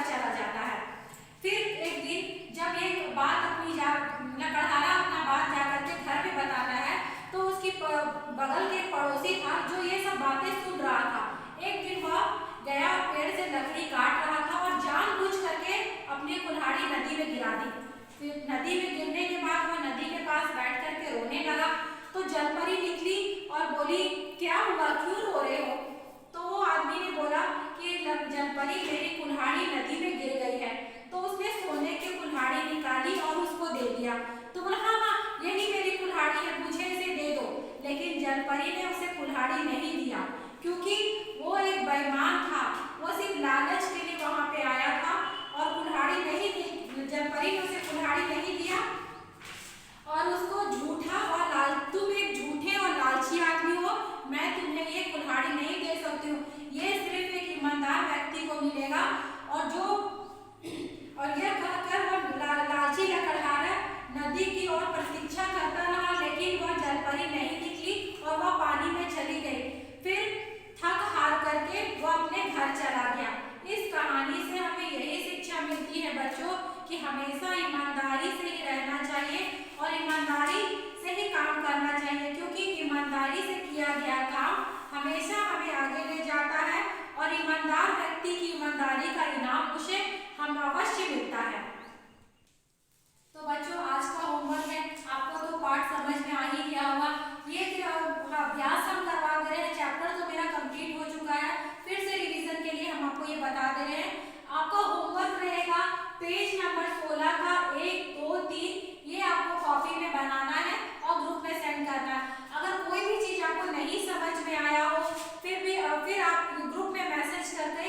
घर चला जाता है। फिर एक दिन जब ये बात अपनी लकड़हारा अपना बात जाकर के घर में बताता है, तो उसकी बगल के पड़ोसी था जो ये सब बातें सुन रहा था। एक दिन वह गया और पेड़ से लकड़ी काट रहा था और जानबूझ करके अपनी कुल्हाड़ी नदी में गिरा दी। फिर नदी में गिरने के बाद वह नदी के पास बैठ करके रोने लगा। तो जलपरी निकली और बोली, क्या हुआ, क्यों रो रहे हो? तो वो आदमी ने बोला कि जलपरी, मेरी कुल्हाड़ी नदी में गिर गई है। तो उसने सोने की कुल्हाड़ी निकाली और उसको दे दिया। तो बोला, हाँ हाँ, यही मेरी कुल्हाड़ी है, मुझे इसे दे दो। लेकिन जलपरी ने उसे कुल्हाड़ी नहीं दिया, क्योंकि वो एक बेईमान था। वो सिर्फ लालच के लिए वहां पे आया था और कुल्हाड़ी नहीं दी। जलपरी ने उसे कुल्हाड़ी नहीं दिया और उसको झूठा और तुम एक झूठे और लालची आदमी हो, मैं तुम्हें ये कुल्हाड़ी नहीं दे सकती हूँ, ये सिर्फ एक ईमानदार व्यक्ति को मिलेगा। और यह कहकर वह लालची लकड़हारा नदी की ओर प्रतीक्षा करता रहा, लेकिन वह जलपरी नहीं निकली और वह पानी में चली गई। फिर थक हार करके वह अपने घर चला गया। इस कहानी से हमें यही शिक्षा मिलती है बच्चों कि हमेशा ईमानदारी से ही रहना चाहिए और ईमानदारी से ही काम करना चाहिए, क्योंकि ईमानदारी से किया गया काम हमेशा हमें आगे ले जाता है और ईमानदार व्यक्ति की ईमानदारी का इनाम उसे हम अवश्य मिलता है। तो बच्चों, आज का होमवर्क है, आपको तो पाठ समझ में आ ही गया होगा। ये अभ्यास हम करवा दे रहे हैं, चैप्टर तो मेरा कंप्लीट हो चुका है, फिर से रिवीजन के लिए हम आपको ये बता दे रहे हैं। आपका होमवर्क रहेगा पेज नंबर 16 का 1, 2, 3, ये आपको कॉपी में बनाना है और ग्रुप में सेंड करना है। अगर कोई भी चीज आपको नहीं समझ में आया हो, फिर आप ग्रुप में मैसेज करके